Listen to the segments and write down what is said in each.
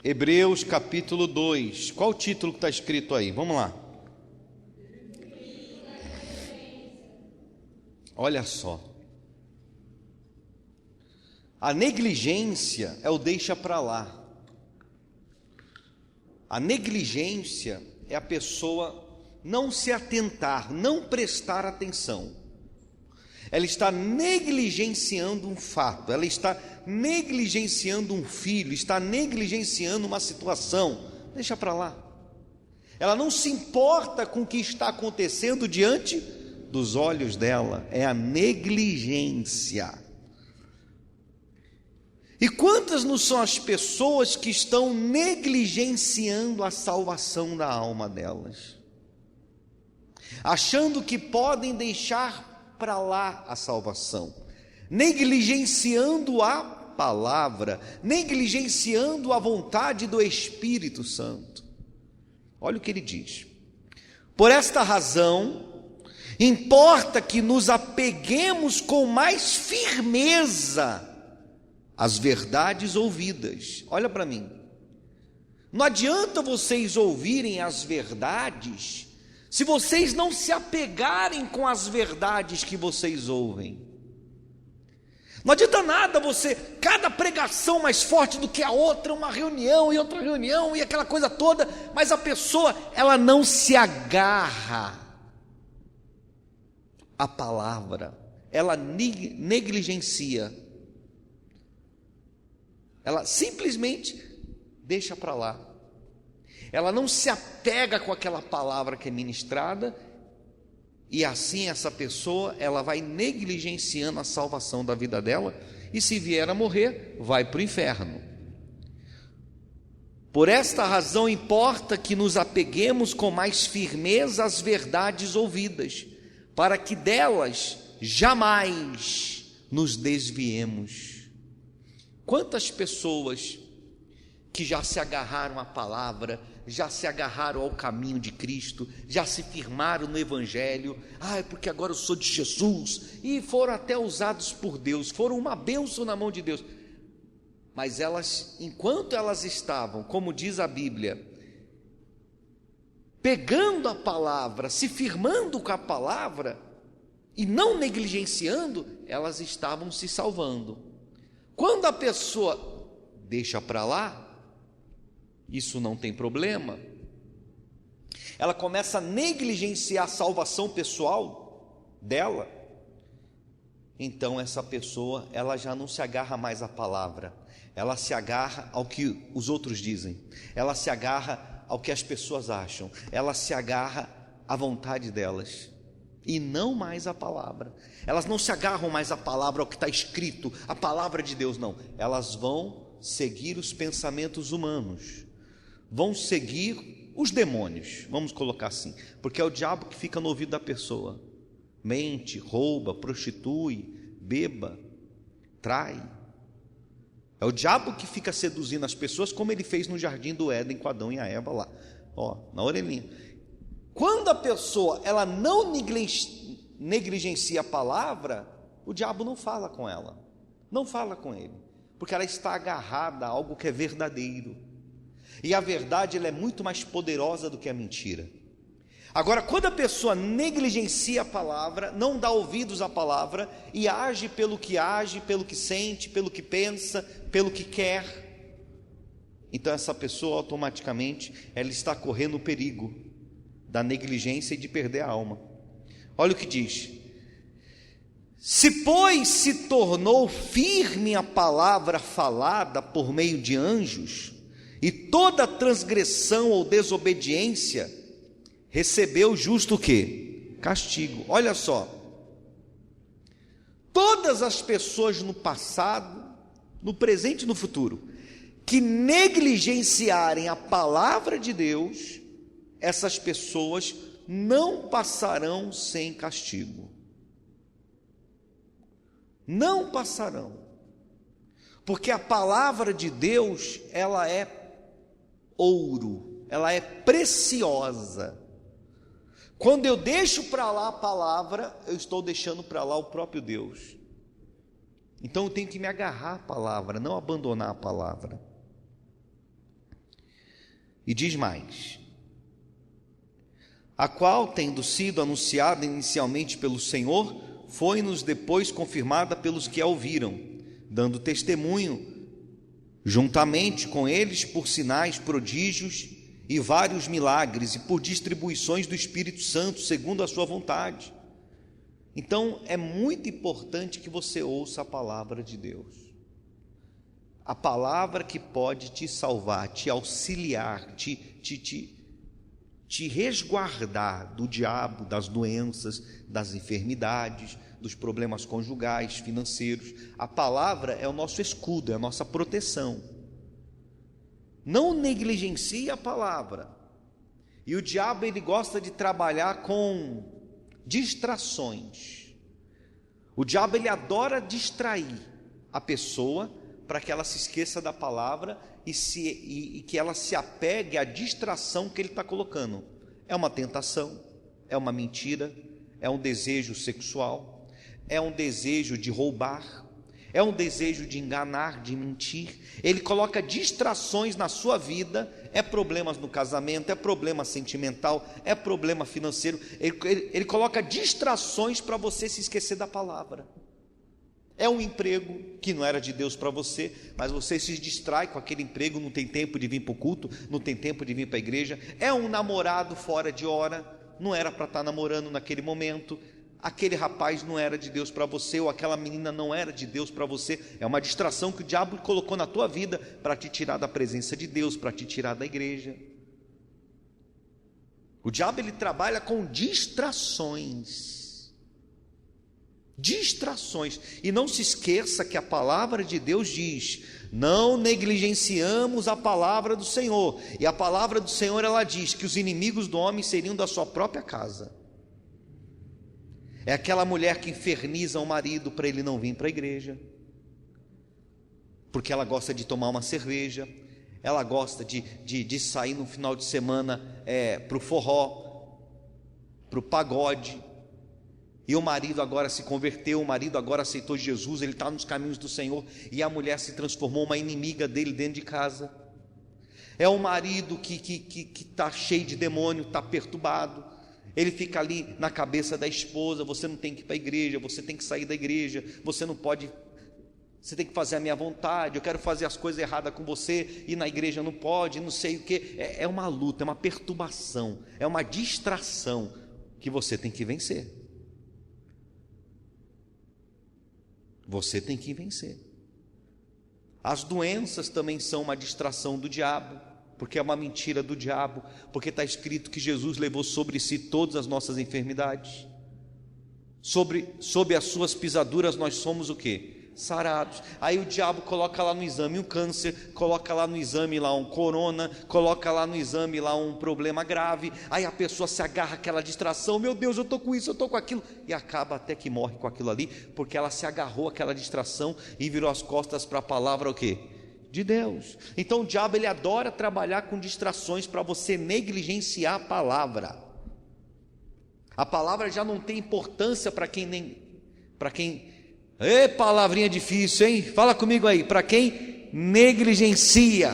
Hebreus capítulo 2. Qual o título que está escrito aí? Vamos lá. Olha só. A negligência é o deixa para lá. A negligência é a pessoa não se atentar, não prestar atenção. Ela está negligenciando um fato, ela está negligenciando um filho, está negligenciando uma situação. Deixa para lá. Ela não se importa com o que está acontecendo diante dos olhos dela. É a negligência. E quantas não são as pessoas que estão negligenciando a salvação da alma delas, achando que podem deixar para lá a salvação, negligenciando a palavra, negligenciando a vontade do Espírito Santo. Olha o que ele diz: por esta razão, importa que nos apeguemos com mais firmeza às verdades ouvidas. Olha para mim, não adianta vocês ouvirem as verdades se vocês não se apegarem com as verdades que vocês ouvem. Não adianta nada você, cada pregação mais forte do que a outra, uma reunião e outra reunião e aquela coisa toda, mas a pessoa, ela não se agarra à palavra, ela negligencia, ela simplesmente deixa para lá. Ela não se apega com aquela palavra que é ministrada, e assim essa pessoa, ela vai negligenciando a salvação da vida dela, e se vier a morrer, vai para o inferno. Por esta razão importa que nos apeguemos com mais firmeza às verdades ouvidas, para que delas jamais nos desviemos. Quantas pessoas que já se agarraram à palavra, já se agarraram ao caminho de Cristo, já se firmaram no Evangelho, porque agora eu sou de Jesus, e foram até usados por Deus, foram uma bênção na mão de Deus, mas elas, enquanto elas estavam, como diz a Bíblia, pegando a palavra, se firmando com a palavra, e não negligenciando, elas estavam se salvando. Quando a pessoa deixa para lá, isso não tem problema, ela começa a negligenciar a salvação pessoal dela, então essa pessoa, ela já não se agarra mais à palavra, ela se agarra ao que os outros dizem, ela se agarra ao que as pessoas acham, ela se agarra à vontade delas, e não mais à palavra. Elas não se agarram mais à palavra, ao que está escrito, a palavra de Deus, não, elas vão seguir os pensamentos humanos, vão seguir os demônios, vamos colocar assim, porque é o diabo que fica no ouvido da pessoa, mente, rouba, prostitui, beba, trai, é o diabo que fica seduzindo as pessoas, como ele fez no jardim do Éden com Adão e a Eva lá, na orelhinha. Quando a pessoa, ela não negligencia a palavra, o diabo não fala com ela, não fala com ele, porque ela está agarrada a algo que é verdadeiro, e a verdade, ela é muito mais poderosa do que a mentira. Agora, quando a pessoa negligencia a palavra, não dá ouvidos à palavra, e age, pelo que sente, pelo que pensa, pelo que quer, então essa pessoa automaticamente, ela está correndo o perigo da negligência e de perder a alma. Olha o que diz: se pois se tornou firme a palavra falada por meio de anjos, e toda transgressão ou desobediência recebeu justo o quê? Castigo. Olha só, todas as pessoas no passado, no presente e no futuro, que negligenciarem a palavra de Deus, essas pessoas não passarão sem castigo. Não passarão, porque a palavra de Deus, ela é ouro, ela é preciosa. Quando eu deixo para lá a palavra, eu estou deixando para lá o próprio Deus. Então eu tenho que me agarrar à palavra, não abandonar a palavra. E diz mais: a qual, tendo sido anunciada inicialmente pelo Senhor, foi-nos depois confirmada pelos que a ouviram, dando testemunho juntamente com eles por sinais, prodígios e vários milagres, e por distribuições do Espírito Santo, segundo a sua vontade. Então, é muito importante que você ouça a palavra de Deus. A palavra que pode te salvar, te auxiliar, te resguardar do diabo, das doenças, das enfermidades, dos problemas conjugais, financeiros. A palavra é o nosso escudo, é a nossa proteção. Não negligencie a palavra. E o diabo, ele gosta de trabalhar com distrações. O diabo, ele adora distrair a pessoa para que ela se esqueça da palavra e que ela se apegue à distração que ele está colocando. É uma tentação, é uma mentira, é um desejo sexual, é um desejo de roubar, é um desejo de enganar, de mentir. Ele coloca distrações na sua vida. É problemas no casamento, é problema sentimental, é problema financeiro. Ele coloca distrações para você se esquecer da palavra. É um emprego que não era de Deus para você, mas você se distrai com aquele emprego, não tem tempo de vir para o culto, não tem tempo de vir para a igreja. É um namorado fora de hora, não era para estar namorando naquele momento. Aquele rapaz não era de Deus para você, ou aquela menina não era de Deus para você. É uma distração que o diabo colocou na tua vida para te tirar da presença de Deus, para te tirar da igreja. O diabo, ele trabalha com distrações. E não se esqueça que a palavra de Deus diz: não negligenciamos a palavra do Senhor. E a palavra do Senhor, ela diz que os inimigos do homem seriam da sua própria casa. É aquela mulher que inferniza o marido para ele não vir para a igreja, porque ela gosta de tomar uma cerveja, ela gosta de sair no final de semana para o forró, para o pagode. E o marido agora se converteu, o marido agora aceitou Jesus, ele está nos caminhos do Senhor, e a mulher se transformou uma inimiga dele dentro de casa. É o marido que está cheio de demônio, está perturbado. Ele fica ali na cabeça da esposa: você não tem que ir para a igreja, você tem que sair da igreja, você não pode, você tem que fazer a minha vontade, eu quero fazer as coisas erradas com você, e na igreja não pode, não sei o que. É uma luta, é uma perturbação, é uma distração que você tem que vencer. Você tem que vencer. As doenças também são uma distração do diabo, porque é uma mentira do diabo, porque está escrito que Jesus levou sobre si todas as nossas enfermidades. Sob as suas pisaduras nós somos o quê? Sarados. Aí o diabo coloca lá no exame um câncer, coloca lá no exame lá um corona, coloca lá no exame lá um problema grave. Aí a pessoa se agarra àquela distração: meu Deus, eu estou com isso, eu estou com aquilo, e acaba até que morre com aquilo ali, porque ela se agarrou àquela distração e virou as costas para a palavra o quê? De Deus. Então o diabo, ele adora trabalhar com distrações para você negligenciar a palavra. A palavra já não tem importância para quem palavrinha difícil, hein? Fala comigo aí. Para quem negligencia.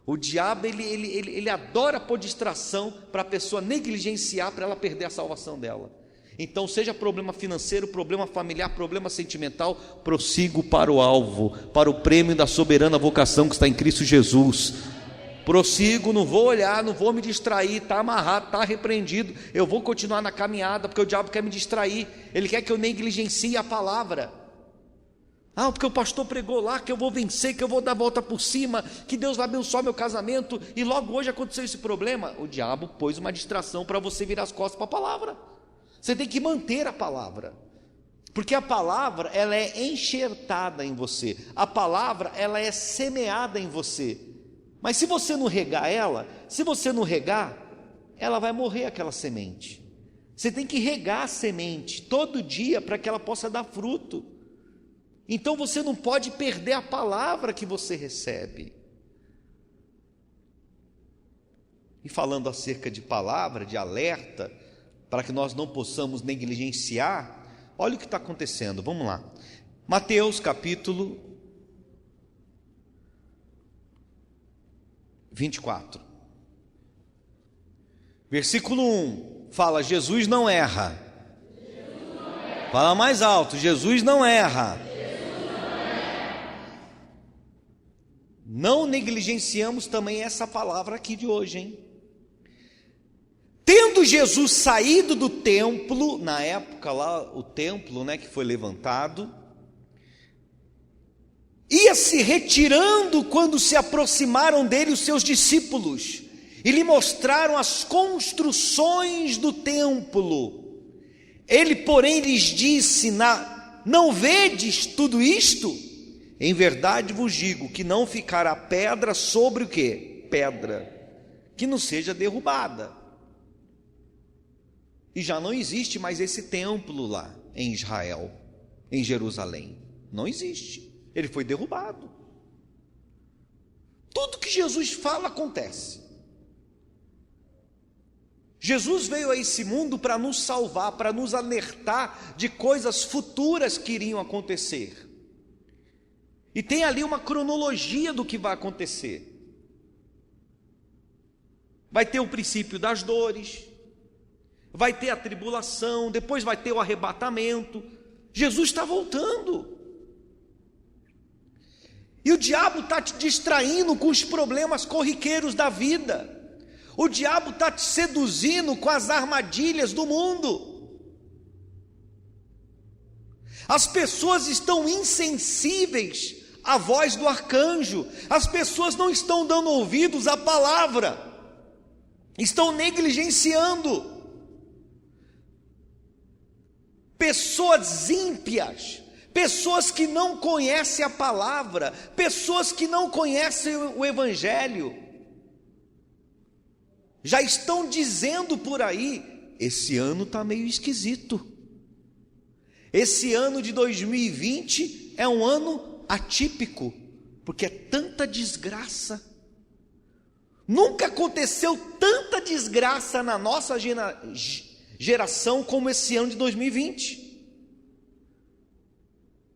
O diabo, ele adora pôr distração para a pessoa negligenciar, para ela perder a salvação dela. Então, seja problema financeiro, problema familiar, problema sentimental, prossigo para o alvo, para o prêmio da soberana vocação que está em Cristo Jesus. Prossigo, não vou olhar, não vou me distrair, está amarrado, está repreendido. Eu vou continuar na caminhada, porque o diabo quer me distrair. Ele quer que eu negligencie a palavra. Porque o pastor pregou lá que eu vou vencer, que eu vou dar a volta por cima, que Deus vai abençoar meu casamento, e logo hoje aconteceu esse problema. O diabo pôs uma distração para você virar as costas para a palavra. Você tem que manter a palavra, porque a palavra, ela é enxertada em você, a palavra, ela é semeada em você. Mas se você não regar ela, ela vai morrer, aquela semente. Você tem que regar a semente todo dia para que ela possa dar fruto. Então você não pode perder a palavra que você recebe. E falando acerca de palavra, de alerta, para que nós não possamos negligenciar, olha o que está acontecendo. Vamos lá. Mateus capítulo 24. Versículo 1 fala: Jesus não erra. Fala mais alto: Jesus não erra. Não negligenciamos também essa palavra aqui de hoje, hein? Tendo Jesus saído do templo, na época lá, o templo, que foi levantado, ia se retirando quando se aproximaram dele os seus discípulos, e lhe mostraram as construções do templo. Ele, porém, lhes disse: não vedes tudo isto? Em verdade vos digo que não ficará pedra sobre o quê? Pedra, que não seja derrubada. E já não existe mais esse templo lá em Israel, em Jerusalém. Não existe. Ele foi derrubado. Tudo que Jesus fala acontece. Jesus veio a esse mundo para nos salvar, para nos alertar de coisas futuras que iriam acontecer. E tem ali uma cronologia do que vai acontecer. Vai ter o princípio das dores, vai ter a tribulação, depois vai ter o arrebatamento. Jesus está voltando. E o diabo está te distraindo com os problemas corriqueiros da vida. O diabo está te seduzindo com as armadilhas do mundo. As pessoas estão insensíveis à voz do arcanjo. As pessoas não estão dando ouvidos à palavra. Estão negligenciando. Pessoas ímpias, pessoas que não conhecem a palavra, pessoas que não conhecem o evangelho, já estão dizendo por aí: esse ano está meio esquisito, esse ano de 2020 é um ano atípico, porque é tanta desgraça. Nunca aconteceu tanta desgraça na nossa geração como esse ano de 2020.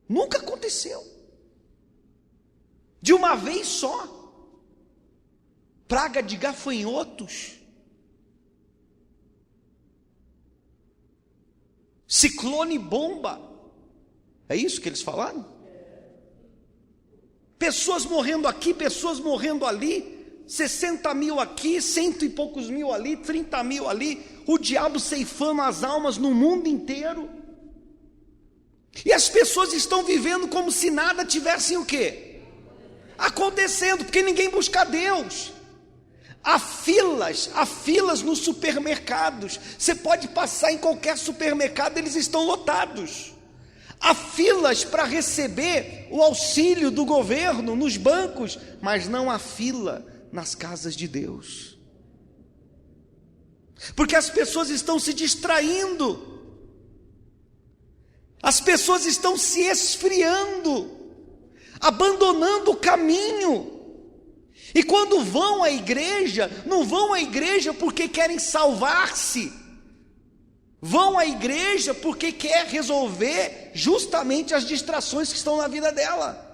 Nunca aconteceu. De uma vez só. Praga de gafanhotos, ciclone bomba. É isso que eles falaram? Pessoas morrendo aqui, pessoas morrendo ali, 60 mil aqui, 100 e poucos mil ali, 30 mil ali, o diabo ceifando as almas no mundo inteiro. E as pessoas estão vivendo como se nada tivessem o quê? Acontecendo, porque ninguém busca Deus. Há filas nos supermercados. Você pode passar em qualquer supermercado, eles estão lotados. Há filas para receber o auxílio do governo nos bancos, mas não há fila nas casas de Deus. Porque as pessoas estão se distraindo. As pessoas estão se esfriando, abandonando o caminho. E quando vão à igreja, não vão à igreja porque querem salvar-se. Vão à igreja porque quer resolver justamente as distrações que estão na vida dela.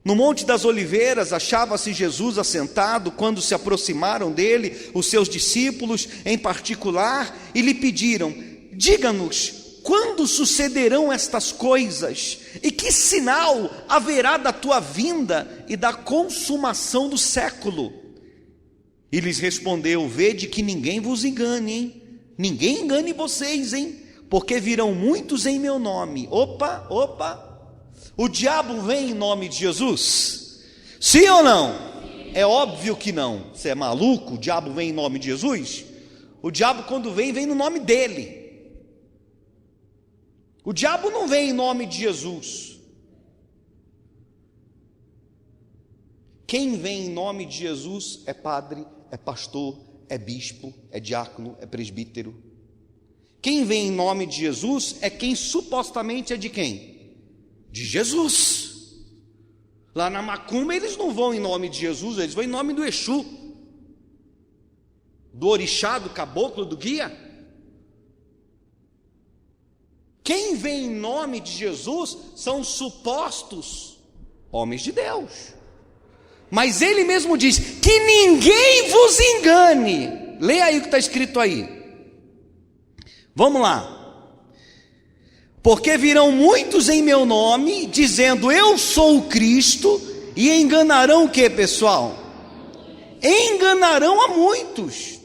No Monte das Oliveiras achava-se Jesus assentado quando se aproximaram dele os seus discípulos em particular e lhe pediram: diga-nos, quando sucederão estas coisas? E que sinal haverá da tua vinda e da consumação do século? E lhes respondeu: vede que ninguém vos engane, hein? Ninguém engane vocês, hein? Porque virão muitos em meu nome. Opa. O diabo vem em nome de Jesus? Sim ou não? É óbvio que não. Você é maluco? O diabo vem em nome de Jesus? O diabo, quando vem no nome dele. O diabo não vem em nome de Jesus. Quem vem em nome de Jesus é padre, é pastor, é bispo, é diácono, é presbítero. Quem vem em nome de Jesus é quem supostamente é de quem? De Jesus. Lá na macumba eles não vão em nome de Jesus, eles vão em nome do Exu, do orixá, do caboclo, do guia. Quem vem em nome de Jesus são supostos Homens de Deus. Mas ele mesmo diz: que ninguém vos engane. Leia aí o que está escrito aí. Vamos lá. Porque virão muitos em meu nome, dizendo eu sou o Cristo, e enganarão o que, pessoal? Enganarão a muitos.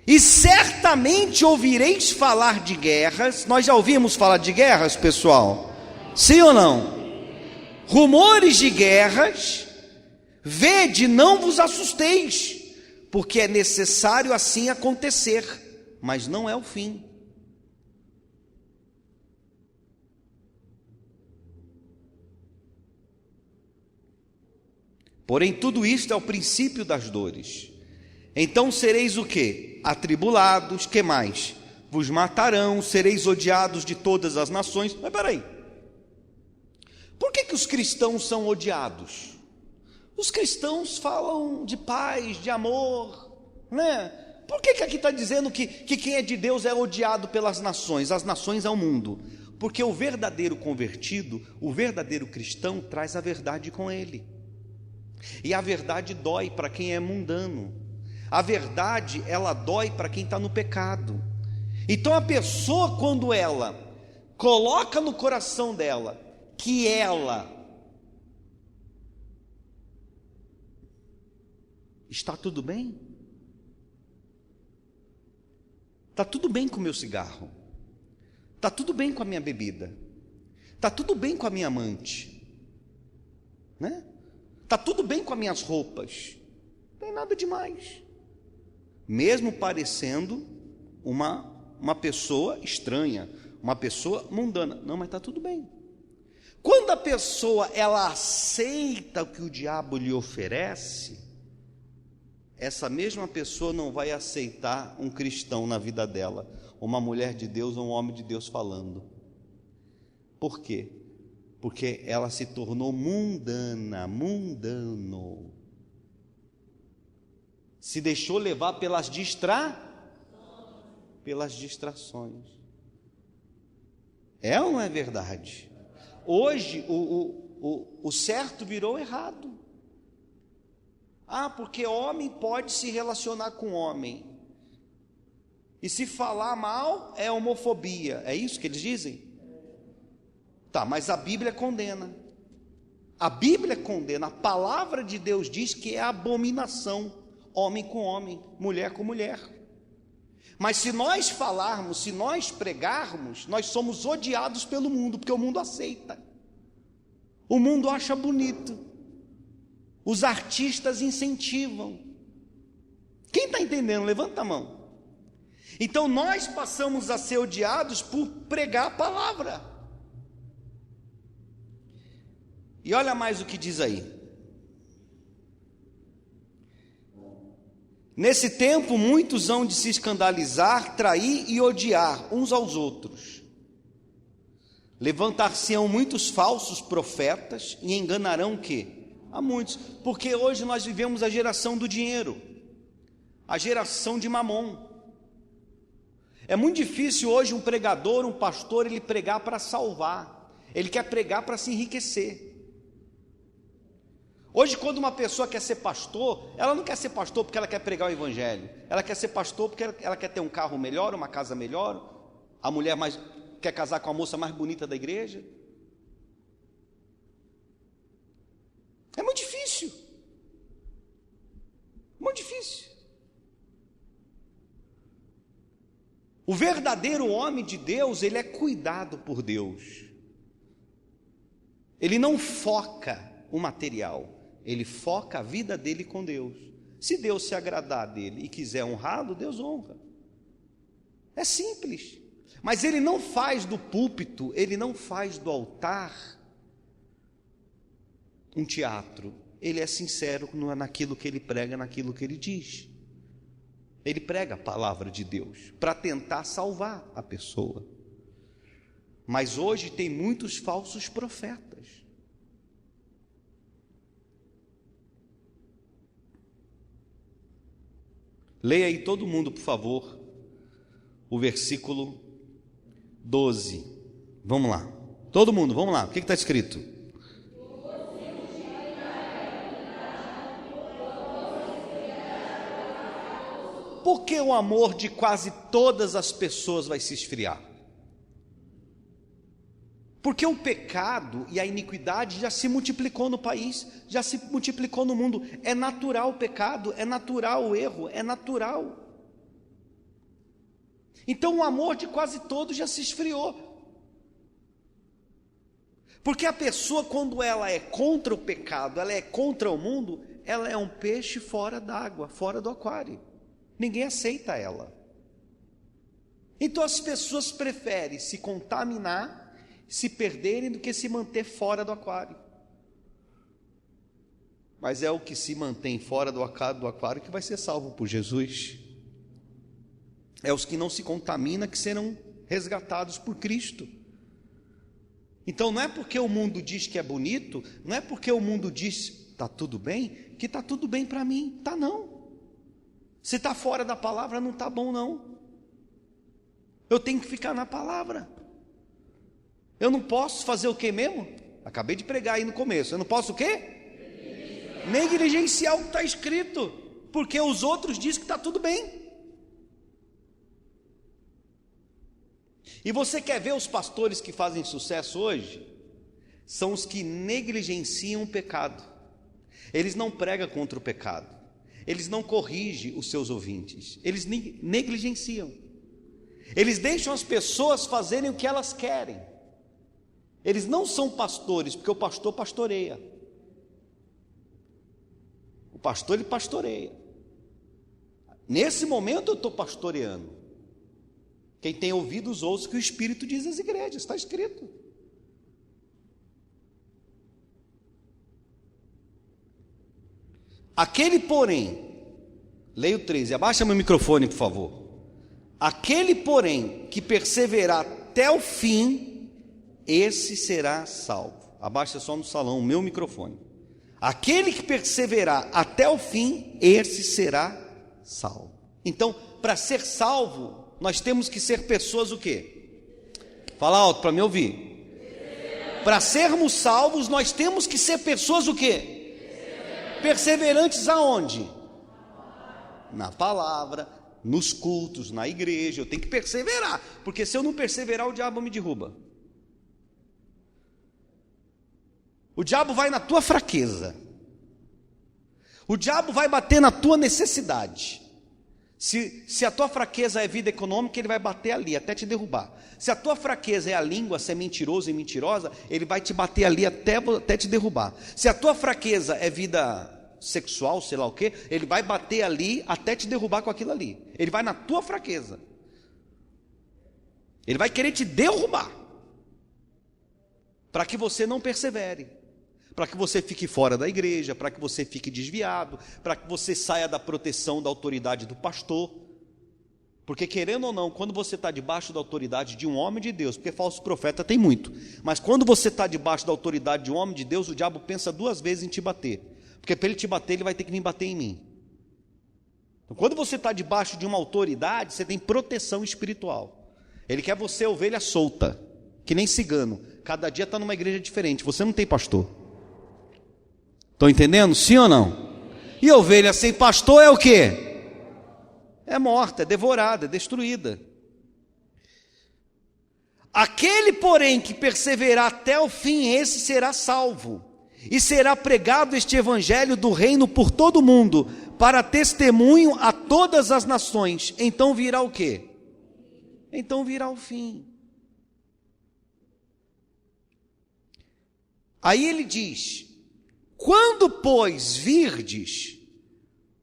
E certamente ouvireis falar de guerras. Nós já ouvimos falar de guerras, pessoal? Sim ou não? Rumores de guerras. Vede, não vos assusteis, porque é necessário assim acontecer, mas não é o fim. Porém, tudo isto é o princípio das dores. Então sereis o quê? Atribulados, que mais? Vos matarão, sereis odiados de todas as nações. Mas peraí, por que os cristãos são odiados? Os cristãos falam de paz, de amor, né? Por que aqui está dizendo que quem é de Deus é odiado pelas nações? As nações é o mundo. Porque o verdadeiro convertido, o verdadeiro cristão, traz a verdade com ele. E a verdade dói para quem é mundano. A verdade, ela dói para quem está no pecado. Então a pessoa, quando ela coloca no coração dela que ela está tudo bem? Está tudo bem com o meu cigarro. Está tudo bem com a minha bebida. Está tudo bem com a minha amante. Né? Está tudo bem com as minhas roupas. Não tem nada demais. Mesmo parecendo uma pessoa estranha, uma pessoa mundana. Não, mas está tudo bem. Quando a pessoa ela aceita o que o diabo lhe oferece, essa mesma pessoa não vai aceitar um cristão na vida dela, uma mulher de Deus ou um homem de Deus falando. Por quê? Porque ela se tornou mundana, mundano. Se deixou levar pelas distrações. É ou não é verdade? Hoje o certo virou errado. Porque homem pode se relacionar com homem. E se falar mal é homofobia. É isso que eles dizem? Tá, mas a Bíblia condena. A Bíblia condena. A palavra de Deus diz que é abominação. Homem com homem, mulher com mulher. Mas se nós falarmos, se nós pregarmos, nós somos odiados pelo mundo, porque o mundo aceita. O mundo acha bonito. Os artistas incentivam. Quem está entendendo? Levanta a mão. Então nós passamos a ser odiados por pregar a palavra. E olha mais o que diz aí. Nesse tempo muitos hão de se escandalizar, trair e odiar uns aos outros. Levantar-se-ão muitos falsos profetas e enganarão o quê? A muitos. Porque hoje nós vivemos a geração do dinheiro, a geração de Mamon. É muito difícil hoje um pregador, um pastor, ele pregar para salvar. Ele quer pregar para se enriquecer. Hoje, quando uma pessoa quer ser pastor, ela não quer ser pastor porque ela quer pregar o evangelho. Ela quer ser pastor porque ela quer ter um carro melhor, uma casa melhor. A mulher quer casar com a moça mais bonita da igreja. É muito difícil. Muito difícil. O verdadeiro homem de Deus, ele é cuidado por Deus. Ele não foca o material. Ele foca a vida dele com Deus. Se Deus se agradar dele e quiser honrá-lo, Deus honra. É simples. Mas ele não faz do púlpito, ele não faz do altar um teatro. Ele é sincero naquilo que ele prega, naquilo que ele diz. Ele prega a palavra de Deus para tentar salvar a pessoa. Mas hoje tem muitos falsos profetas. Leia aí todo mundo, por favor, o versículo 12. Vamos lá. Todo mundo, vamos lá. O que está escrito? por que o amor de quase todas as pessoas vai se esfriar? Porque o pecado e a iniquidade já se multiplicou no país, já se multiplicou no mundo. É natural o pecado, é natural o erro, é natural. Então o amor de quase todos já se esfriou. Porque a pessoa, quando ela é contra o pecado, ela é contra o mundo, ela é um peixe fora d'água, fora do aquário. Ninguém aceita ela. Então as pessoas preferem se contaminar, se perderem, do que se manter fora do aquário. Mas é o que se mantém fora do aquário que vai ser salvo por Jesus. É os que não se contaminam que serão resgatados por Cristo. Então não é porque o mundo diz que é bonito, não é porque o mundo diz está tudo bem, que está tudo bem para mim. Está não. Se está fora da palavra, não está bom não. Eu tenho que ficar na palavra. Eu não posso fazer o que mesmo? Acabei de pregar aí no começo. Eu não posso o quê? Negligenciar o que está escrito, porque os outros dizem que está tudo bem. E você quer ver os pastores que fazem sucesso hoje? São os que negligenciam o pecado. Eles não pregam contra o pecado. Eles não corrigem os seus ouvintes. Eles negligenciam. Eles deixam as pessoas fazerem o que elas querem. Eles não são pastores, porque o pastor pastoreia. O pastor, ele pastoreia. Nesse momento eu estou pastoreando. Quem tem ouvidos, ouça o que o Espírito diz às igrejas, está escrito. Aquele, porém, leia o 13, abaixa meu microfone, por favor. Aquele, porém, que perseverar até o fim, esse será salvo. Abaixa só no salão o meu microfone. Aquele que perseverar até o fim, esse será salvo. Então, para ser salvo, nós temos que ser pessoas o quê? Fala alto para me ouvir. Para sermos salvos, nós temos que ser pessoas o quê? Perseverantes aonde? Na palavra, nos cultos, na igreja. Eu tenho que perseverar, porque se eu não perseverar, o diabo me derruba. O diabo vai na tua fraqueza. O diabo vai bater na tua necessidade. Se a tua fraqueza é vida econômica, ele vai bater ali, até te derrubar. Se a tua fraqueza é a língua, se é mentiroso e mentirosa, ele vai te bater ali até te derrubar. Se a tua fraqueza é vida sexual, sei lá o que, ele vai bater ali até te derrubar com aquilo ali. Ele vai na tua fraqueza. Ele vai querer te derrubar, para que você não persevere, para que você fique fora da igreja, para que você fique desviado, para que você saia da proteção da autoridade do pastor. Porque querendo ou não, quando você está debaixo da autoridade de um homem de Deus, porque falso profeta tem muito, mas quando você está debaixo da autoridade de um homem de Deus, o diabo pensa 2 vezes em te bater, porque para ele te bater, ele vai ter que vir bater em mim. Então, quando você está debaixo de uma autoridade, você tem proteção espiritual. Ele quer você ovelha solta, que nem cigano, cada dia está numa igreja diferente, você não tem pastor. Estão entendendo? Sim ou não? E ovelha sem pastor é o quê? É morta, é devorada, é destruída. Aquele, porém, que perseverar até o fim, esse será salvo. E será pregado este evangelho do reino por todo o mundo, para testemunho a todas as nações. Então virá o quê? Então virá o fim. Aí ele diz: quando, pois, virdes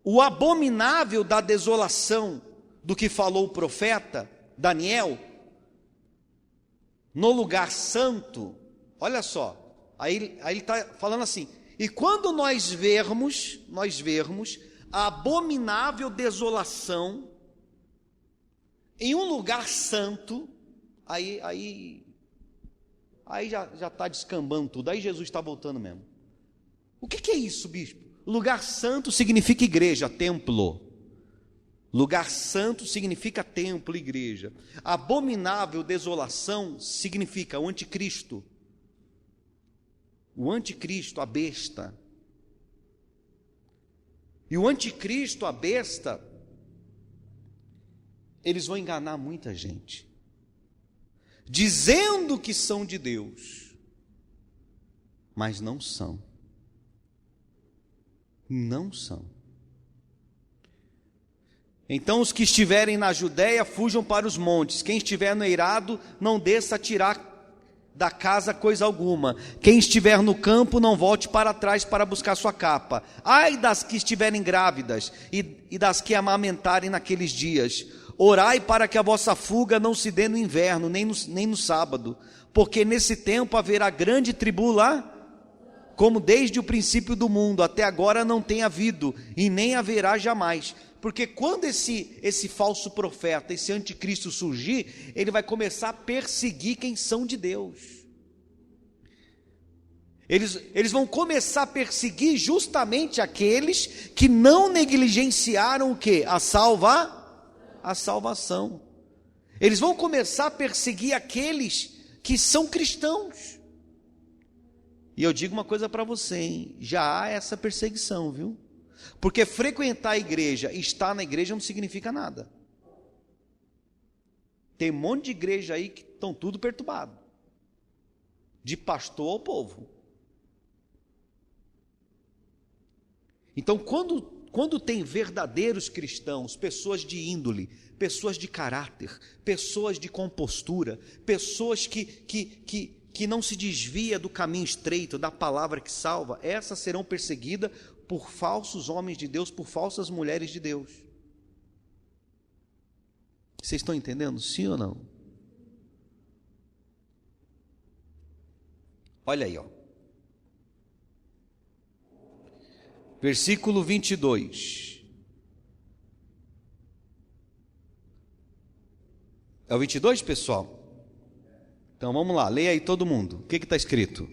o abominável da desolação do que falou o profeta Daniel, no lugar santo, olha só, aí ele está falando assim, e quando nós vermos a abominável desolação em um lugar santo, aí já está descambando tudo, aí Jesus está voltando mesmo. O que é isso, bispo? Lugar santo significa igreja, templo. Lugar santo significa templo, igreja. Abominável desolação significa o anticristo. O anticristo, a besta. E o anticristo, a besta, eles vão enganar muita gente, dizendo que são de Deus, mas não são. Não são. Então os que estiverem na Judéia fujam para os montes. Quem estiver no eirado, não desça a tirar da casa coisa alguma. Quem estiver no campo, não volte para trás para buscar sua capa. Ai das que estiverem grávidas e das que amamentarem naqueles dias. Orai para que a vossa fuga não se dê no inverno, nem no sábado, porque nesse tempo haverá grande tribulação, como desde o princípio do mundo até agora não tem havido, e nem haverá jamais. Porque quando esse falso profeta, esse anticristo surgir, ele vai começar a perseguir quem são de Deus. Eles vão começar a perseguir justamente aqueles que não negligenciaram o quê? A salvação. Eles vão começar a perseguir aqueles que são cristãos. E eu digo uma coisa para você, hein? Já há essa perseguição, viu? Porque frequentar a igreja e estar na igreja não significa nada. Tem um monte de igreja aí que estão tudo perturbado, de pastor ao povo. Então quando tem verdadeiros cristãos, pessoas de índole, pessoas de caráter, pessoas de compostura, pessoas que não se desvia do caminho estreito, da palavra que salva, essas serão perseguidas por falsos homens de Deus, por falsas mulheres de Deus. Vocês estão entendendo? Sim ou não? Olha aí, ó. Versículo 22. É o 22, pessoal? Então vamos lá, leia aí todo mundo. O que está escrito?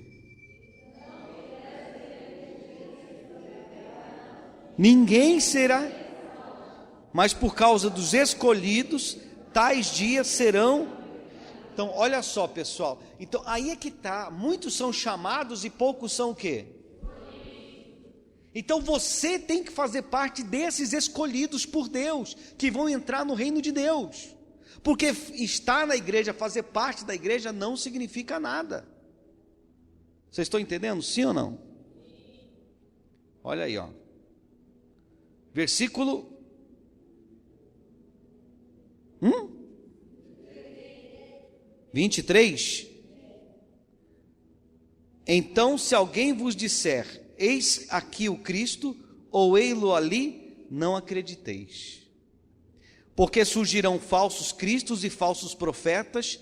Ninguém será, mas por causa dos escolhidos, tais dias serão. Então olha só, pessoal, então aí é que está, muitos são chamados e poucos são o quê? Então você tem que fazer parte desses escolhidos por Deus, que vão entrar no reino de Deus. Porque estar na igreja, fazer parte da igreja não significa nada. Vocês estão entendendo? Sim ou não? Olha aí, ó. Versículo 23. Então, se alguém vos disser, eis aqui o Cristo, ou ei-lo ali, não acrediteis. Porque surgirão falsos cristos e falsos profetas,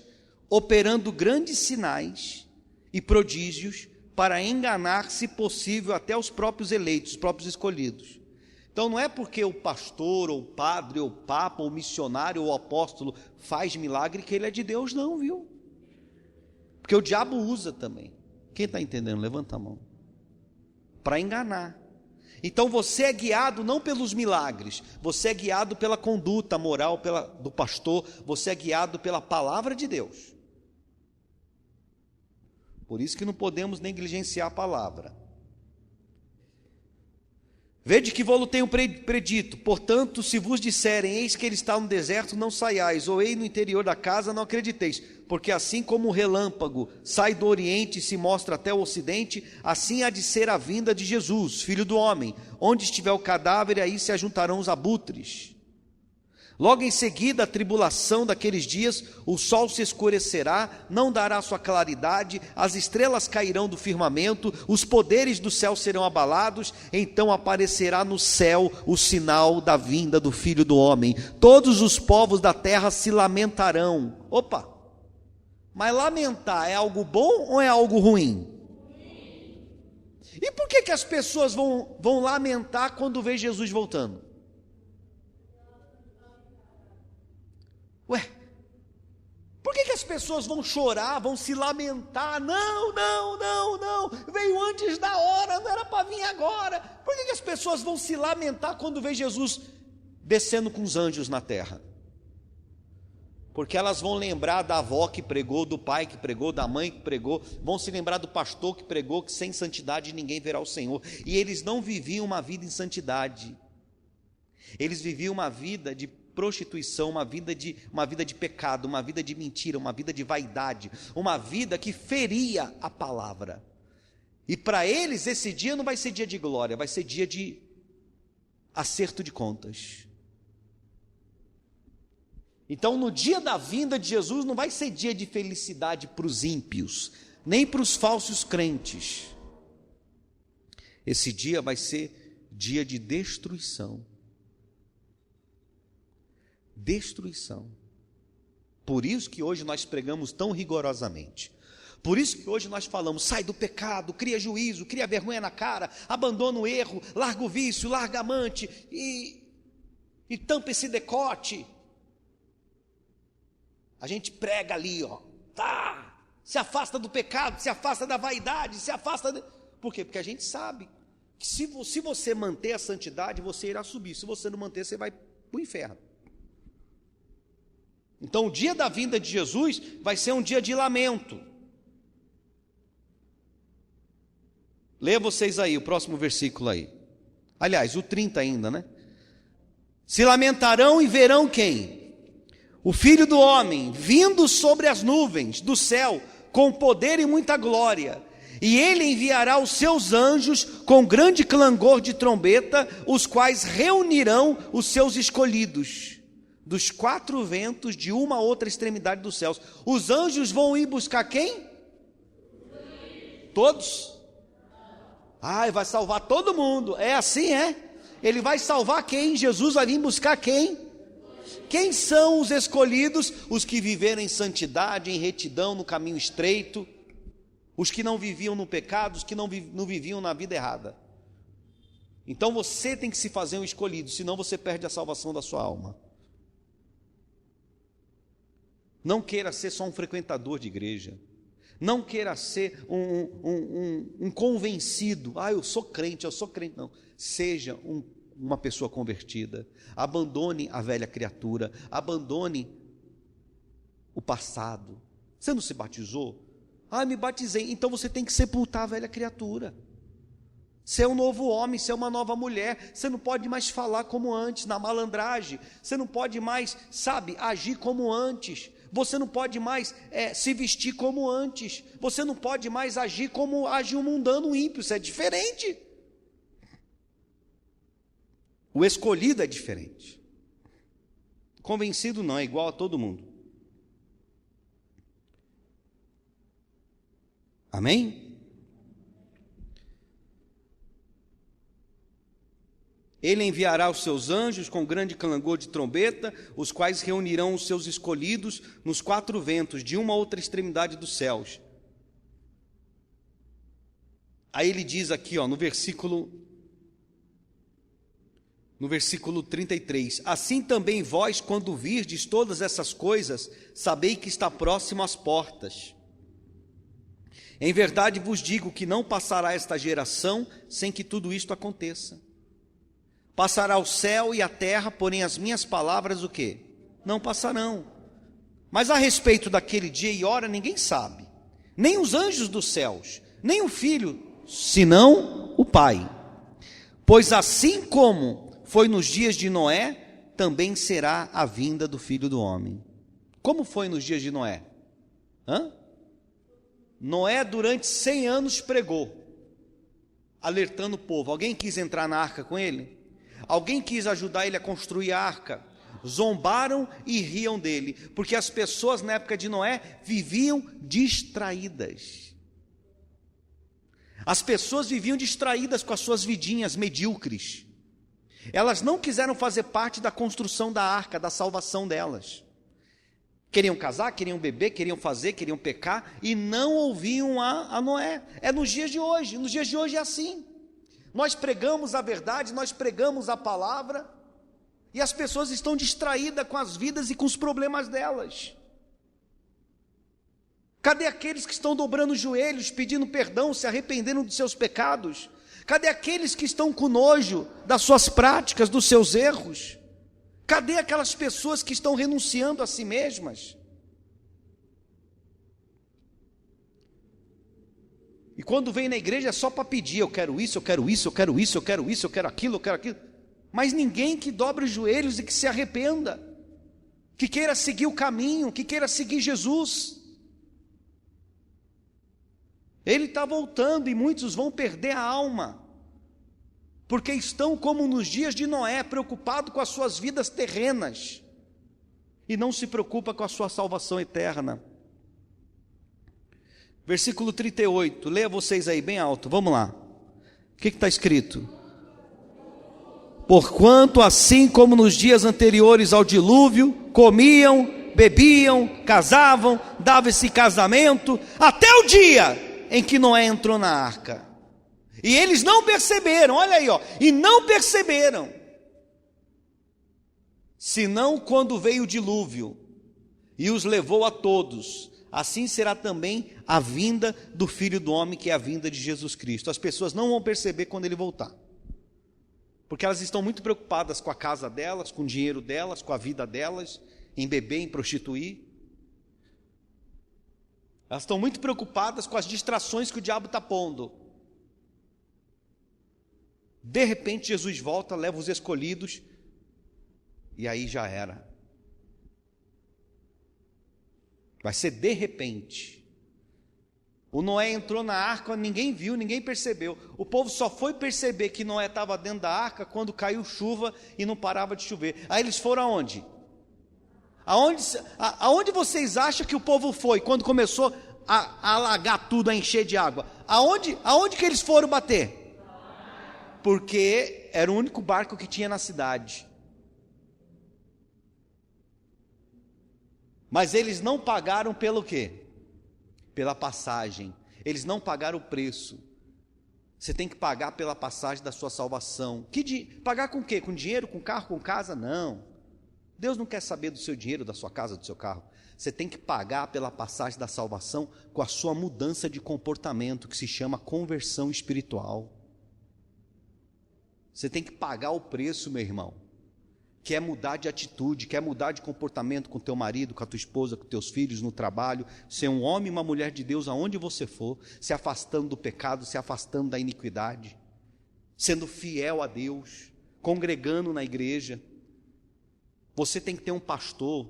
operando grandes sinais e prodígios, para enganar, se possível, até os próprios eleitos, os próprios escolhidos. Então não é porque o pastor, ou o padre, ou o papa, ou o missionário, ou o apóstolo faz milagre que ele é de Deus, não, viu? Porque o diabo usa também. Quem está entendendo? Levanta a mão. Para enganar. Então você é guiado não pelos milagres, você é guiado pela conduta moral do pastor, você é guiado pela palavra de Deus. Por isso que não podemos negligenciar a palavra. Vede que vou-lo tenho predito, portanto, se vos disserem, eis que ele está no deserto, não saiais, ou ei no interior da casa, não acrediteis, porque assim como o relâmpago sai do oriente e se mostra até o ocidente, assim há de ser a vinda de Jesus, filho do homem. Onde estiver o cadáver, aí se ajuntarão os abutres. Logo em seguida, a tribulação daqueles dias, o sol se escurecerá, não dará sua claridade, as estrelas cairão do firmamento, os poderes do céu serão abalados, então aparecerá no céu o sinal da vinda do Filho do Homem. Todos os povos da terra se lamentarão. Opa! Mas lamentar é algo bom ou é algo ruim? E por que as pessoas vão lamentar quando vê Jesus voltando? Ué, por que as pessoas vão chorar, vão se lamentar? Não, veio antes da hora, não era para vir agora. Por que as pessoas vão se lamentar quando vê Jesus descendo com os anjos na terra? Porque elas vão lembrar da avó que pregou, do pai que pregou, da mãe que pregou, vão se lembrar do pastor que pregou que sem santidade ninguém verá o Senhor. E eles não viviam uma vida em santidade, eles viviam uma vida de prostituição, uma vida de pecado, uma vida de mentira, uma vida de vaidade, uma vida que feria a palavra. E para eles esse dia não vai ser dia de glória, vai ser dia de acerto de contas. Então, no dia da vinda de Jesus, não vai ser dia de felicidade para os ímpios, nem para os falsos crentes. Esse dia vai ser dia de destruição. Destruição. Por isso que hoje nós pregamos tão rigorosamente. Por isso que hoje nós falamos, sai do pecado, cria juízo, cria vergonha na cara, abandona o erro, larga o vício, larga a amante e tampa esse decote. A gente prega ali, se afasta do pecado, se afasta da vaidade, se afasta... Por quê? Porque a gente sabe que se você manter a santidade, você irá subir. Se você não manter, você vai para o inferno. Então o dia da vinda de Jesus vai ser um dia de lamento. Leia vocês aí o próximo versículo aí. Aliás, o 30 ainda, né? Se lamentarão e verão quem? O Filho do Homem, vindo sobre as nuvens do céu, com poder e muita glória. E ele enviará os seus anjos com grande clangor de trombeta, os quais reunirão os seus escolhidos, dos quatro ventos, de uma a outra extremidade dos céus. Os anjos vão ir buscar quem? Todos? Ele vai salvar todo mundo. É assim, é? Ele vai salvar quem? Jesus vai vir buscar quem? Quem são os escolhidos? Os que viveram em santidade, em retidão, no caminho estreito, os que não viviam no pecado, os que não viviam na vida errada. Então você tem que se fazer um escolhido, senão você perde a salvação da sua alma. Não queira ser só um frequentador de igreja, não queira ser um convencido, eu sou crente, não. Seja uma pessoa convertida. Abandone a velha criatura, abandone o passado. Você não se batizou? Me batizei. Então você tem que sepultar a velha criatura. Você é um novo homem, você é uma nova mulher. Você não pode mais falar como antes, na malandragem. Você não pode mais, agir como antes. Você não pode mais se vestir como antes. Você não pode mais agir como age um mundano ímpio. Isso é diferente. O escolhido é diferente. Convencido não, é igual a todo mundo. Amém? Ele enviará os seus anjos com grande clangor de trombeta, os quais reunirão os seus escolhidos nos quatro ventos, de uma a outra extremidade dos céus. Aí ele diz aqui, no versículo 33, assim também vós, quando virdes todas essas coisas, sabei que está próximo às portas. Em verdade vos digo que não passará esta geração sem que tudo isto aconteça. Passará o céu e a terra, porém as minhas palavras o quê? Não passarão. Mas a respeito daquele dia e hora ninguém sabe, nem os anjos dos céus, nem o Filho, senão o Pai. Pois assim como foi nos dias de Noé, também será a vinda do Filho do Homem. Como foi nos dias de Noé? Noé durante 100 anos pregou, alertando o povo. Alguém quis entrar na arca com ele? Alguém quis ajudar ele a construir a arca? Zombaram e riam dele, porque as pessoas na época de Noé viviam distraídas. As pessoas viviam distraídas com as suas vidinhas medíocres. Elas não quiseram fazer parte da construção da arca, da salvação delas. Queriam casar, queriam beber, queriam pecar e não ouviam a Noé. É nos dias de hoje é assim. Nós pregamos a verdade, nós pregamos a palavra e as pessoas estão distraídas com as vidas e com os problemas delas. Cadê aqueles que estão dobrando os joelhos, pedindo perdão, se arrependendo dos seus pecados? Cadê aqueles que estão com nojo das suas práticas, dos seus erros? Cadê aquelas pessoas que estão renunciando a si mesmas? E quando vem na igreja é só para pedir, eu quero isso, eu quero isso, eu quero isso, eu quero isso, eu quero aquilo, eu quero aquilo. Mas ninguém que dobre os joelhos e que se arrependa. que queira seguir o caminho, que queira seguir Jesus. Ele está voltando e muitos vão perder a alma, porque estão como nos dias de Noé, preocupados com as suas vidas terrenas, e não se preocupa com a sua salvação eterna. Versículo 38, leia vocês aí bem alto, vamos lá. O que está escrito? Porquanto assim como nos dias anteriores ao dilúvio, comiam, bebiam, casavam, davam esse casamento, até o dia em que Noé entrou na arca. E eles não perceberam, olha aí, ó, e não perceberam, senão quando veio o dilúvio e os levou a todos. Assim será também a vinda do Filho do Homem, que é a vinda de Jesus Cristo. As pessoas não vão perceber quando ele voltar, porque elas estão muito preocupadas com a casa delas, com o dinheiro delas, com a vida delas, em beber, em prostituir. Elas estão muito preocupadas com as distrações que o diabo está pondo. De repente Jesus volta, leva os escolhidos, e aí já era. Vai ser de repente. O Noé entrou na arca, ninguém viu, ninguém percebeu. O povo só foi perceber que Noé estava dentro da arca quando caiu chuva e não parava de chover. Aí eles foram aonde? Aonde vocês acham que o povo foi quando começou a alagar tudo, a encher de água? Aonde que eles foram bater? Porque era o único barco que tinha na cidade. Mas eles não pagaram pelo quê? Pela passagem. Eles não pagaram o preço. Você tem que pagar pela passagem da sua salvação. Pagar com o quê? Com dinheiro, com carro, com casa? Não. Deus não quer saber do seu dinheiro, da sua casa, do seu carro. Você tem que pagar pela passagem da salvação com a sua mudança de comportamento, que se chama conversão espiritual. Você tem que pagar o preço, meu irmão. Quer mudar de atitude, quer mudar de comportamento com teu marido, com a tua esposa, com teus filhos, no trabalho, ser um homem e uma mulher de Deus aonde você for, se afastando do pecado, se afastando da iniquidade, sendo fiel a Deus, congregando na igreja. Você tem que ter um pastor,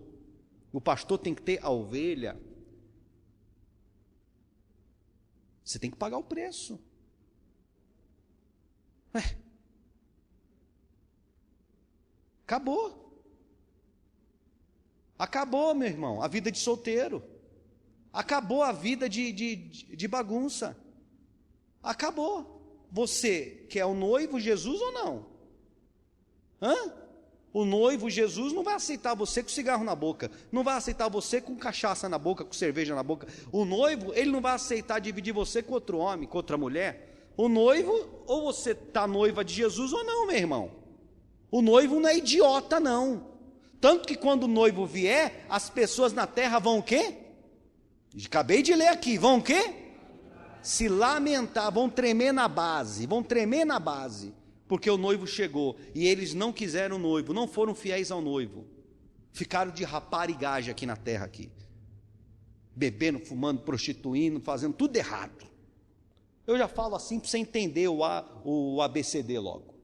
o pastor tem que ter a ovelha. Você tem que pagar o preço. Acabou. Acabou, meu irmão, a vida de solteiro. Acabou a vida de bagunça. Acabou. Você quer o noivo Jesus ou não? O noivo Jesus não vai aceitar você com cigarro na boca, não vai aceitar você com cachaça na boca, com cerveja na boca. O noivo, ele não vai aceitar dividir você com outro homem, com outra mulher. O noivo, ou você está noiva de Jesus ou não, meu irmão. O noivo não é idiota, não. Tanto que quando o noivo vier, as pessoas na terra vão o quê? Acabei de ler aqui, vão o quê? Se lamentar, vão tremer na base, porque o noivo chegou, e eles não quiseram o noivo, não foram fiéis ao noivo, ficaram de raparigagem aqui na terra, aqui, bebendo, fumando, prostituindo, fazendo tudo errado. Eu já falo assim para você entender o ABCD logo.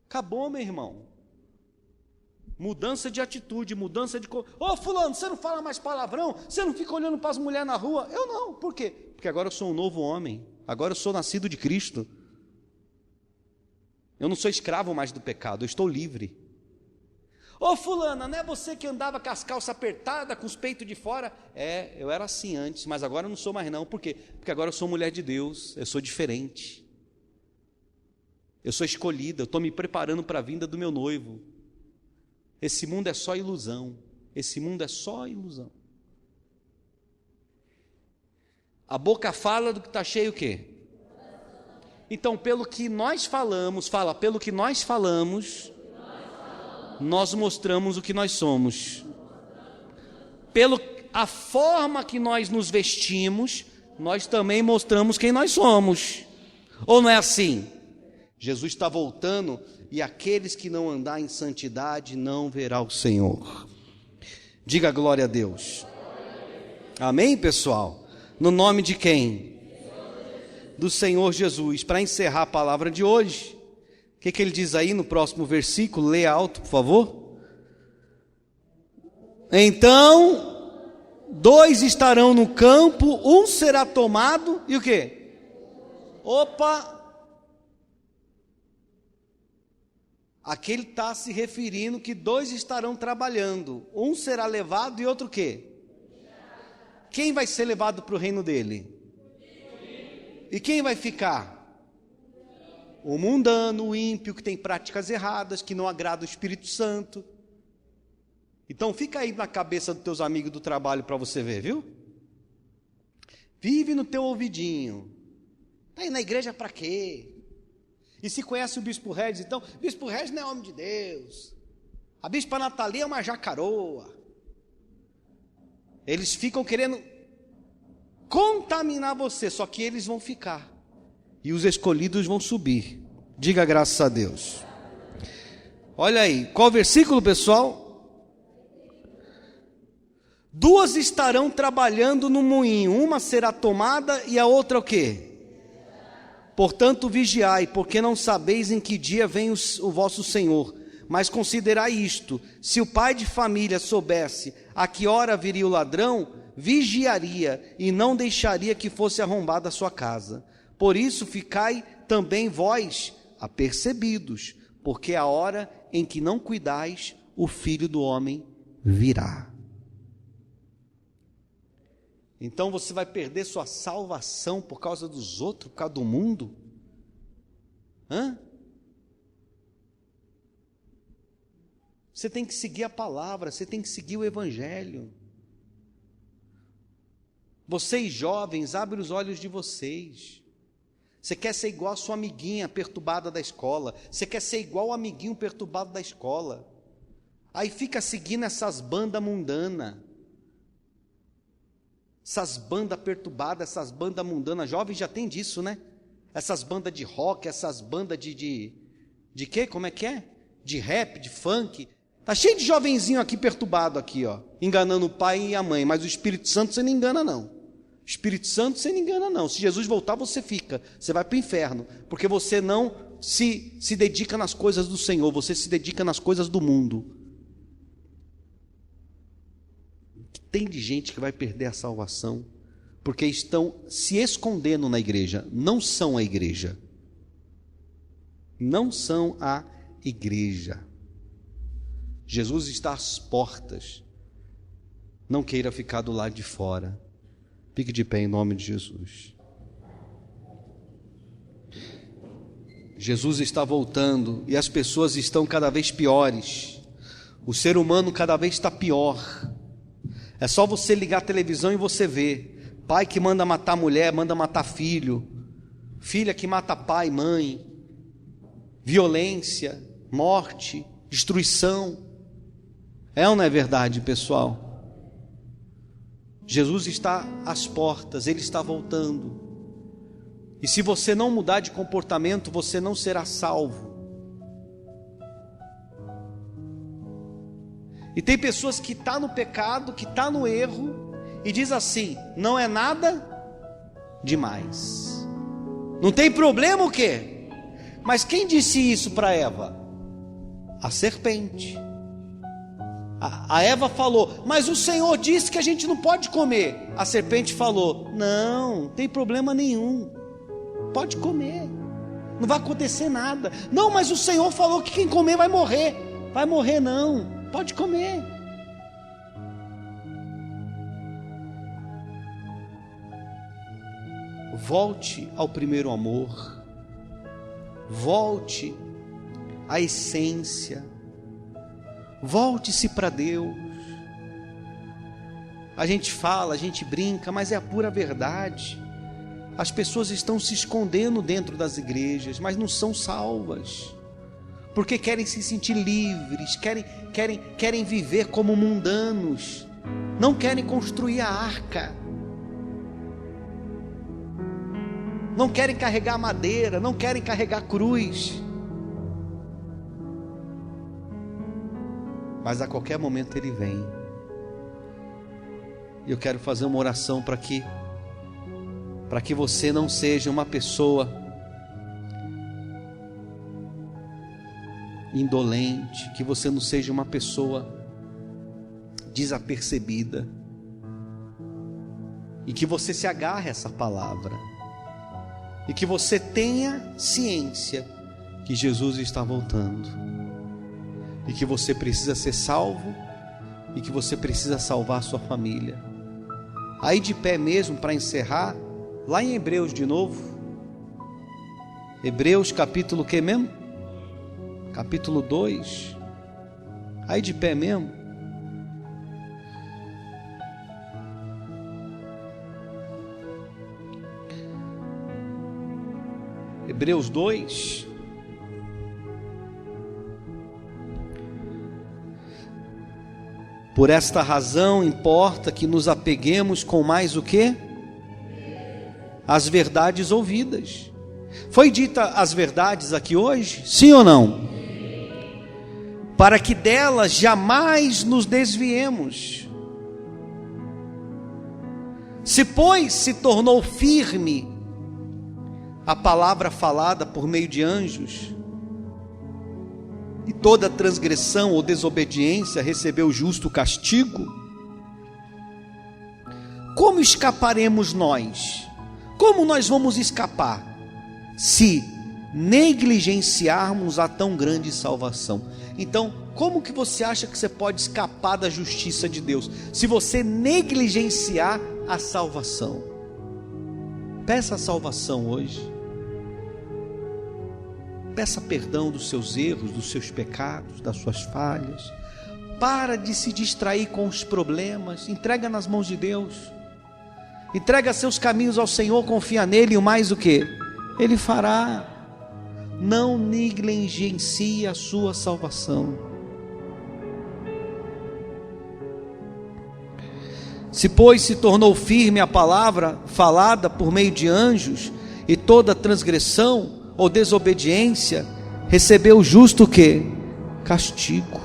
Acabou, meu irmão. Mudança de atitude, mudança de... fulano, você não fala mais palavrão? Você não fica olhando para as mulheres na rua? Eu não, por quê? Porque agora eu sou um novo homem, agora eu sou nascido de Cristo. Eu não sou escravo mais do pecado, eu estou livre. Fulana, não é você que andava com as calças apertadas, com os peitos de fora? Eu era assim antes, mas agora eu não sou mais não. Por quê? Porque agora eu sou mulher de Deus, eu sou diferente. Eu sou escolhida, eu estou me preparando para a vinda do meu noivo. Esse mundo é só ilusão, esse mundo é só ilusão. A boca fala do que está cheio o quê? Então, pelo que nós falamos, pelo que nós falamos, nós mostramos o que nós somos. Pela a forma que nós nos vestimos, nós também mostramos quem nós somos. Ou não é assim? Jesus está voltando, e aqueles que não andar em santidade não verá o Senhor. Diga glória a Deus. Amém, pessoal? No nome de quem? Do Senhor Jesus. Para encerrar a palavra de hoje, o que ele diz aí no próximo versículo? Leia alto, por favor. Então, 2 estarão no campo, um será tomado, e o quê? Opa! Aqui ele está se referindo que 2 estarão trabalhando, um será levado e outro o quê? Quem vai ser levado para o reino dele? E quem vai ficar? O mundano, o ímpio, que tem práticas erradas, que não agrada o Espírito Santo. Então fica aí na cabeça dos teus amigos do trabalho para você ver, viu? Vive no teu ouvidinho. Está aí na igreja para quê? E se conhece o Bispo Regis, então, Bispo Regis não é homem de Deus. A Bispa Natalia é uma jacaroa. Eles ficam querendo contaminar você, só que eles vão ficar. E os escolhidos vão subir. Diga graças a Deus. Olha aí, qual versículo, pessoal? 2 estarão trabalhando no moinho, uma será tomada e a outra o quê? Portanto, vigiai, porque não sabeis em que dia vem o vosso Senhor. Mas considerai isto: se o pai de família soubesse a que hora viria o ladrão, vigiaria e não deixaria que fosse arrombada a sua casa. Por isso, ficai também vós apercebidos, porque a hora em que não cuidais, o Filho do Homem virá. Então você vai perder sua salvação por causa dos outros, por causa do mundo? Você tem que seguir a palavra, você tem que seguir o Evangelho. Vocês jovens, abrem os olhos de vocês. Você quer ser igual a sua amiguinha perturbada da escola, você quer ser igual ao amiguinho perturbado da escola. Aí fica seguindo essas bandas mundanas. Essas bandas perturbadas, essas bandas mundanas, jovens já tem disso, né? Essas bandas de rock, essas bandas de quê? Como é que é? De rap, de funk. Tá cheio de jovenzinho aqui perturbado aqui, ó, enganando o pai e a mãe, mas o Espírito Santo você não engana não. O Espírito Santo você não engana não. Se Jesus voltar, você fica, você vai para o inferno, porque você não se dedica nas coisas do Senhor, você se dedica nas coisas do mundo. Tem de gente que vai perder a salvação porque estão se escondendo na igreja. Não são a igreja. Não são a igreja. Jesus está às portas. Não queira ficar do lado de fora. Fique de pé em nome de Jesus. Jesus está voltando e as pessoas estão cada vez piores. O ser humano cada vez está pior. É só você ligar a televisão e você vê pai que manda matar mulher, manda matar filho, filha que mata pai, mãe, violência, morte, destruição. É ou não é verdade, pessoal? Jesus está às portas, Ele está voltando. E se você não mudar de comportamento, você não será salvo. E tem pessoas que estão no pecado, que estão no erro, e diz assim, não é nada demais. Não tem problema o quê? Mas quem disse isso para Eva? A serpente. A Eva falou, mas o Senhor disse que a gente não pode comer. A serpente falou, não tem problema nenhum, pode comer, não vai acontecer nada. Não, mas o Senhor falou que quem comer vai morrer. Vai morrer não, pode comer. Volte ao primeiro amor, volte à essência, volte-se para Deus. A gente fala, a gente brinca, mas é a pura verdade. As pessoas estão se escondendo dentro das igrejas, mas não são salvas, porque querem se sentir livres, querem viver como mundanos, não querem construir a arca, não querem carregar madeira, não querem carregar cruz. Mas a qualquer momento Ele vem. E eu quero fazer uma oração para que você não seja uma pessoa indolente, que você não seja uma pessoa desapercebida. E que você se agarre a essa palavra. E que você tenha ciência que Jesus está voltando. E que você precisa ser salvo. E que você precisa salvar a sua família. Aí de pé mesmo, para encerrar, lá em Hebreus de novo. Hebreus capítulo que mesmo? Capítulo 2. Aí de pé mesmo. Hebreus 2. Por esta razão importa que nos apeguemos com mais o quê? As verdades ouvidas. Foi dita as verdades aqui hoje? Sim ou não? Para que delas jamais nos desviemos. Se, pois, se tornou firme a palavra falada por meio de anjos, e toda transgressão ou desobediência recebeu justo castigo, como escaparemos nós? Como nós vamos escapar? Se negligenciarmos a tão grande salvação. Então, como que você acha que você pode escapar da justiça de Deus? Se você negligenciar a salvação. Peça a salvação hoje. Peça perdão dos seus erros, dos seus pecados, das suas falhas. Para de se distrair com os problemas. Entrega nas mãos de Deus. Entrega seus caminhos ao Senhor, confia nele, e o mais o que? Ele fará. Não negligencie a sua salvação. Se, pois, se tornou firme a palavra falada por meio de anjos, e toda transgressão ou desobediência recebeu justo o quê? Castigo.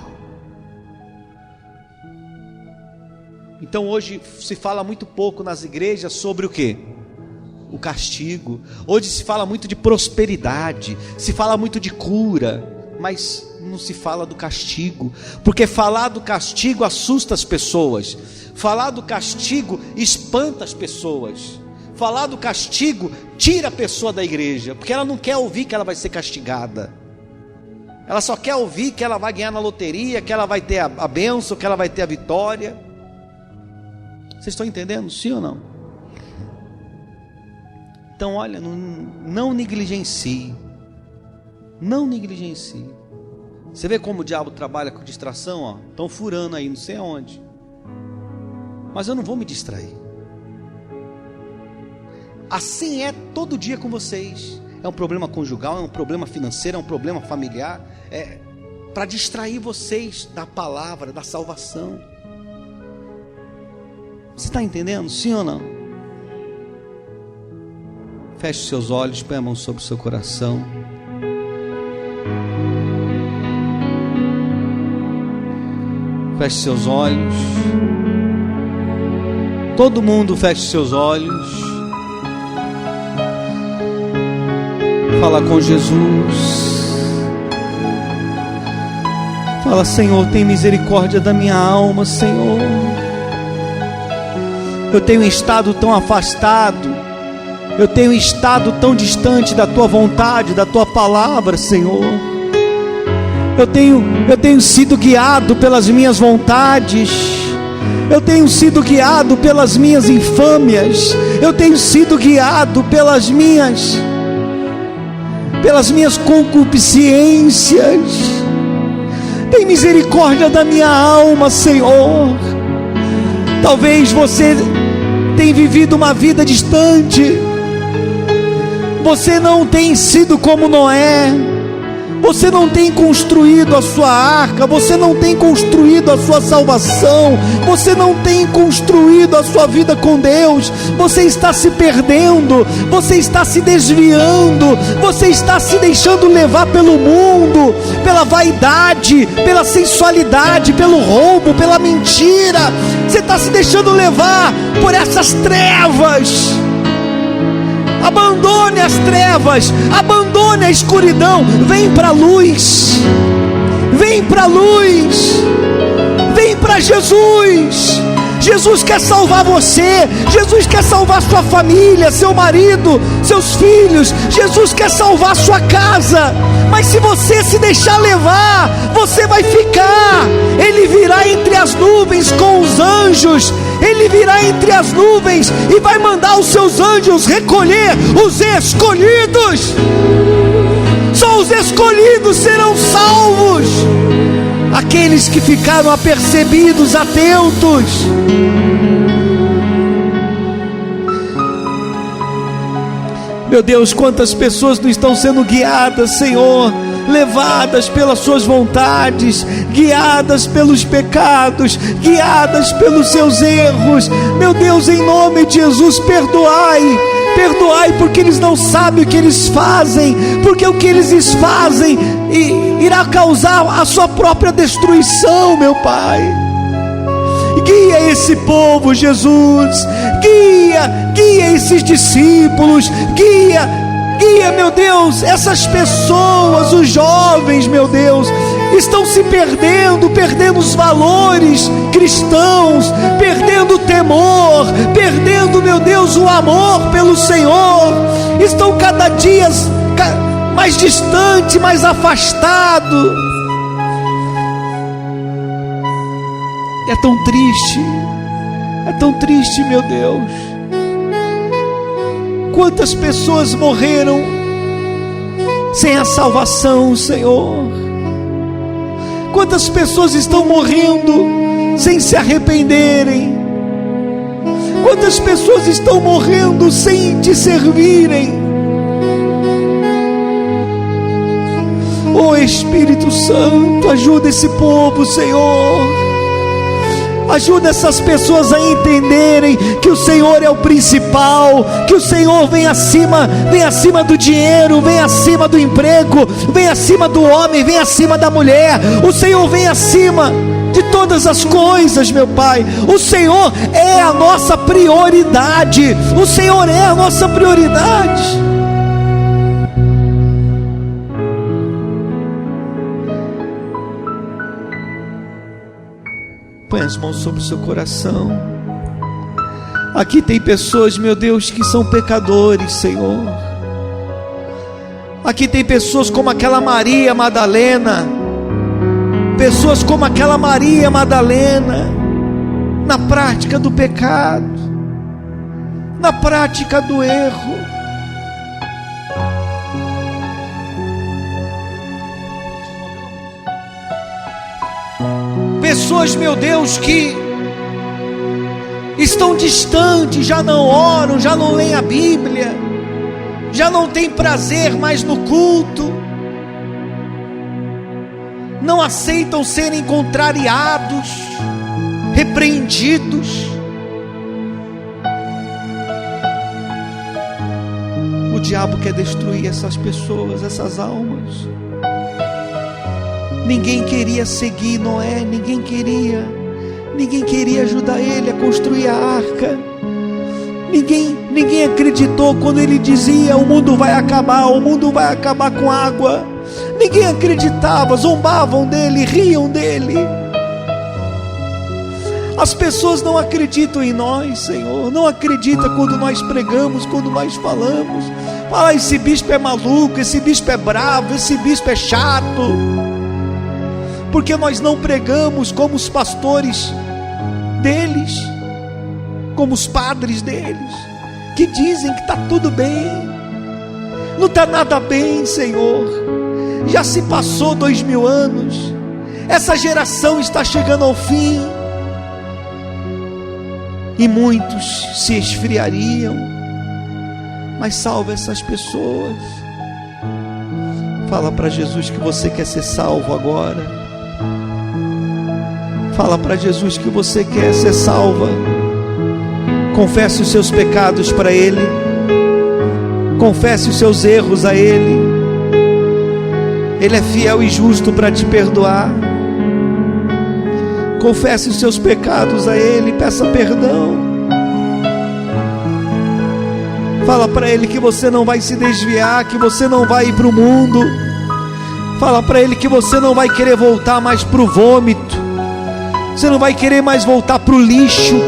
Então hoje se fala muito pouco nas igrejas sobre o quê? O castigo. Hoje se fala muito de prosperidade, se fala muito de cura, mas não se fala do castigo, porque falar do castigo assusta as pessoas, falar do castigo espanta as pessoas, falar do castigo tira a pessoa da igreja, porque ela não quer ouvir que ela vai ser castigada, ela só quer ouvir que ela vai ganhar na loteria, que ela vai ter a bênção, que ela vai ter a vitória. Vocês estão entendendo? Sim ou não? Então olha, não negligencie. Não negligencie. Você vê como o diabo trabalha com distração? Ó, estão furando aí, não sei aonde. Mas eu não vou me distrair. Assim é todo dia com vocês. É um problema conjugal, é um problema financeiro, é um problema familiar. É para distrair vocês da palavra, da salvação. Você está entendendo? Sim ou não? Feche seus olhos, põe a mão sobre o seu coração. Feche seus olhos. Todo mundo feche seus olhos. Fala com Jesus. Fala: Senhor, tem misericórdia da minha alma, Senhor. Eu tenho estado tão afastado, eu tenho estado tão distante da tua vontade, da tua palavra, Senhor. Eu tenho sido guiado pelas minhas vontades, eu tenho sido guiado pelas minhas infâmias, eu tenho sido guiado pelas minhas concupiscências. Tem misericórdia da minha alma, Senhor. Talvez você tenha vivido uma vida distante, você não tem sido como Noé, você não tem construído a sua arca, você não tem construído a sua salvação, você não tem construído a sua vida com Deus, você está se perdendo, você está se desviando, você está se deixando levar pelo mundo, pela vaidade, pela sensualidade, pelo roubo, pela mentira, você está se deixando levar por essas trevas. Abandone as trevas, abandone a escuridão, vem para a luz, vem para a luz, vem para Jesus. Jesus quer salvar você, Jesus quer salvar sua família, seu marido, seus filhos, Jesus quer salvar sua casa. Mas se você se deixar levar, você vai ficar. Ele virá entre as nuvens com os anjos, Ele virá entre as nuvens e vai mandar os seus anjos recolher os escolhidos. Só os escolhidos serão salvos. Aqueles que ficaram apercebidos, atentos. Meu Deus, quantas pessoas não estão sendo guiadas, Senhor, levadas pelas suas vontades, guiadas pelos pecados, guiadas pelos seus erros. Meu Deus, em nome de Jesus, perdoai, porque eles não sabem o que eles fazem, porque o que eles fazem irá causar a sua própria destruição, meu Pai. Guia esse povo, Jesus, guia esses discípulos, guia, meu Deus, essas pessoas, os jovens, meu Deus, estão se perdendo os valores cristãos, perdendo o temor, perdendo, meu Deus, o amor pelo Senhor, estão cada dia mais distante, mais afastado. É tão triste, meu Deus. Quantas pessoas morreram sem a salvação, Senhor? Quantas pessoas estão morrendo sem se arrependerem? Quantas pessoas estão morrendo sem te servirem? Oh Espírito Santo, ajuda esse povo, Senhor. Ajuda essas pessoas a entenderem que o Senhor é o principal, que o Senhor vem acima do dinheiro, vem acima do emprego, vem acima do homem, vem acima da mulher. O Senhor vem acima de todas as coisas, meu Pai. O Senhor é a nossa prioridade. O Senhor é a nossa prioridade. Põe as mãos sobre o seu coração. Aqui tem pessoas, meu Deus, que são pecadores, Senhor. Aqui tem pessoas como aquela Maria Madalena. Pessoas como aquela Maria Madalena, na prática do pecado, na prática do erro. Pessoas, meu Deus, que estão distantes, já não oram, já não leem a Bíblia, já não têm prazer mais no culto, não aceitam serem contrariados, repreendidos. O diabo quer destruir essas pessoas, essas almas. Ninguém queria seguir Noé, ninguém queria ajudar ele a construir a arca. Ninguém acreditou quando ele dizia: o mundo vai acabar com água. Ninguém acreditava, zombavam dele, riam dele. As pessoas não acreditam em nós, Senhor, não acreditam quando nós pregamos, quando nós falamos. Fala, esse bispo é maluco, esse bispo é bravo, esse bispo é chato. Porque nós não pregamos como os pastores deles, como os padres deles, que dizem que está tudo bem. Não está nada bem, Senhor. Já se passou 2000 anos, essa geração está chegando ao fim, e muitos se esfriariam. Mas salva essas pessoas. Fala para Jesus que você quer ser salvo agora. Fala para Jesus que você quer ser salva. Confesse os seus pecados para Ele. Confesse os seus erros a Ele. Ele é fiel e justo para te perdoar. Confesse os seus pecados a Ele, peça perdão. Fala para Ele que você não vai se desviar, que você não vai ir para o mundo. Fala para Ele que você não vai querer voltar mais para o vômito, Você não vai querer mais voltar para o lixo.